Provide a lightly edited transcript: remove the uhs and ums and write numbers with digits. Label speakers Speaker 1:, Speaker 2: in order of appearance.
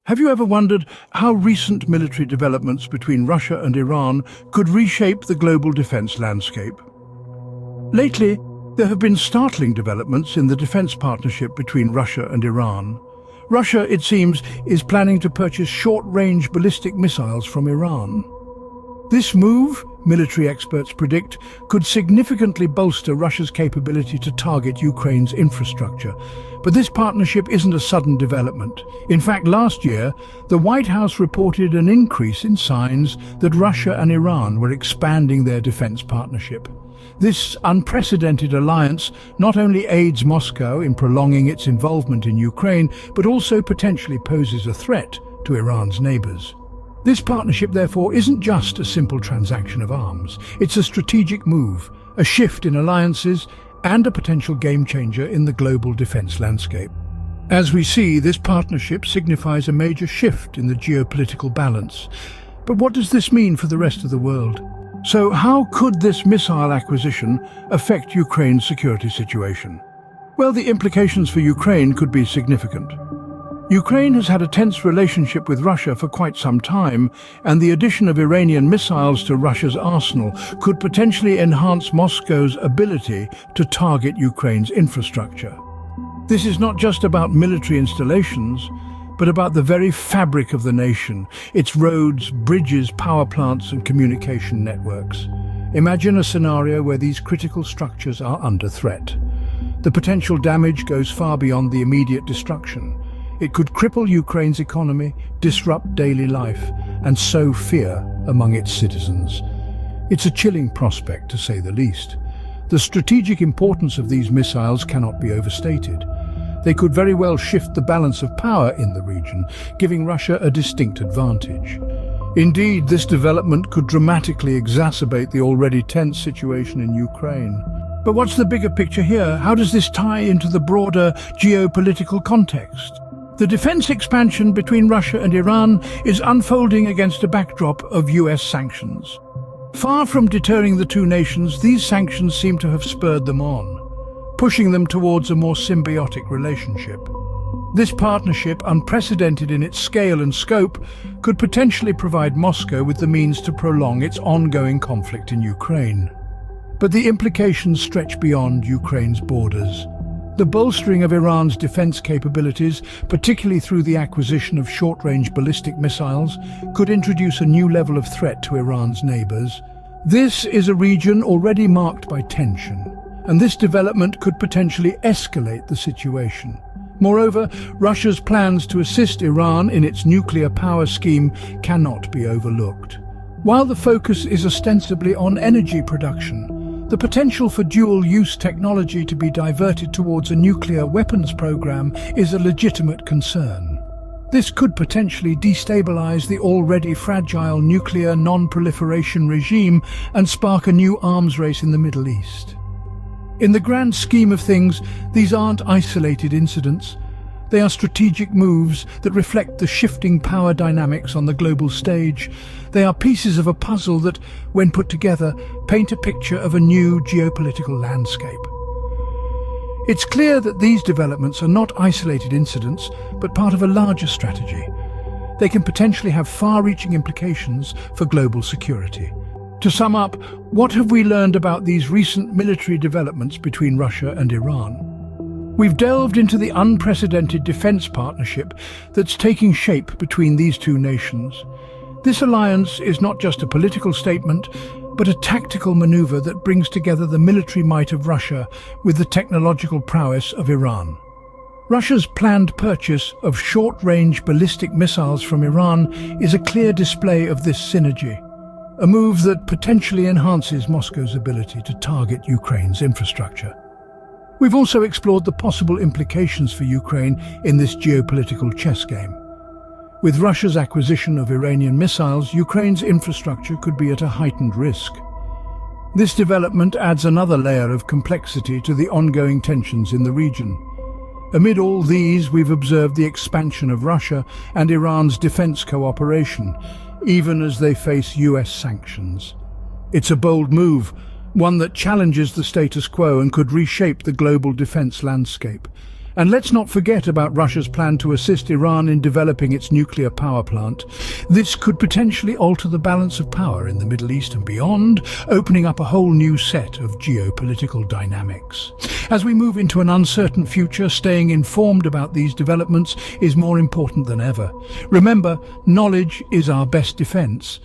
Speaker 1: Have you ever wondered how recent military developments between Russia and Iran could reshape the global defense landscape? Lately, there have been startling developments in the defense partnership between Russia and Iran. Russia, it seems, is planning to purchase short-range ballistic missiles from Iran. This move, military experts predict, could significantly bolster Russia's capability to target Ukraine's infrastructure. But this partnership isn't a sudden development. In fact, last year, the White House reported an increase in signs that Russia and Iran were expanding their defense partnership. This unprecedented alliance not only aids Moscow in prolonging its involvement in Ukraine, but also potentially poses a threat to Iran's neighbors. This partnership, therefore, isn't just a simple transaction of arms. It's a strategic move, a shift in alliances, and a potential game-changer in the global defense landscape. As we see, this partnership signifies a major shift in the geopolitical balance. But what does this mean for the rest of the world? So how could this missile acquisition affect Ukraine's security situation? Well, the implications for Ukraine could be significant. Ukraine has had a tense relationship with Russia for quite some time, and the addition of Iranian missiles to Russia's arsenal could potentially enhance Moscow's ability to target Ukraine's infrastructure. This is not just about military installations, but about the very fabric of the nation, its roads, bridges, power plants, and communication networks. Imagine a scenario where these critical structures are under threat. The potential damage goes far beyond the immediate destruction. It could cripple Ukraine's economy, disrupt daily life, and sow fear among its citizens. It's a chilling prospect, to say the least. The strategic importance of these missiles cannot be overstated. They could very well shift the balance of power in the region, giving Russia a distinct advantage. Indeed, this development could dramatically exacerbate the already tense situation in Ukraine. But what's the bigger picture here? How does this tie into the broader geopolitical context? The defense expansion between Russia and Iran is unfolding against a backdrop of US sanctions. Far from deterring the two nations, these sanctions seem to have spurred them on, pushing them towards a more symbiotic relationship. This partnership, unprecedented in its scale and scope, could potentially provide Moscow with the means to prolong its ongoing conflict in Ukraine. But the implications stretch beyond Ukraine's borders. The bolstering of Iran's defense capabilities, particularly through the acquisition of short-range ballistic missiles, could introduce a new level of threat to Iran's neighbors. This is a region already marked by tension, and this development could potentially escalate the situation. Moreover, Russia's plans to assist Iran in its nuclear power scheme cannot be overlooked. While the focus is ostensibly on energy production, the potential for dual-use technology to be diverted towards a nuclear weapons program is a legitimate concern. This could potentially destabilize the already fragile nuclear non-proliferation regime and spark a new arms race in the Middle East. In the grand scheme of things, these aren't isolated incidents. They are strategic moves that reflect the shifting power dynamics on the global stage. They are pieces of a puzzle that, when put together, paint a picture of a new geopolitical landscape. It's clear that these developments are not isolated incidents, but part of a larger strategy. They can potentially have far-reaching implications for global security. To sum up, what have we learned about these recent military developments between Russia and Iran? We've delved into the unprecedented defense partnership that's taking shape between these two nations. This alliance is not just a political statement, but a tactical maneuver that brings together the military might of Russia with the technological prowess of Iran. Russia's planned purchase of short-range ballistic missiles from Iran is a clear display of this synergy, a move that potentially enhances Moscow's ability to target Ukraine's infrastructure. We've also explored the possible implications for Ukraine in this geopolitical chess game. With Russia's acquisition of Iranian missiles, Ukraine's infrastructure could be at a heightened risk. This development adds another layer of complexity to the ongoing tensions in the region. Amid all these, we've observed the expansion of Russia and Iran's defense cooperation, even as they face US sanctions. It's a bold move, one that challenges the status quo and could reshape the global defense landscape. And let's not forget about Russia's plan to assist Iran in developing its nuclear power plant. This could potentially alter the balance of power in the Middle East and beyond, opening up a whole new set of geopolitical dynamics. As we move into an uncertain future, staying informed about these developments is more important than ever. Remember, knowledge is our best defense.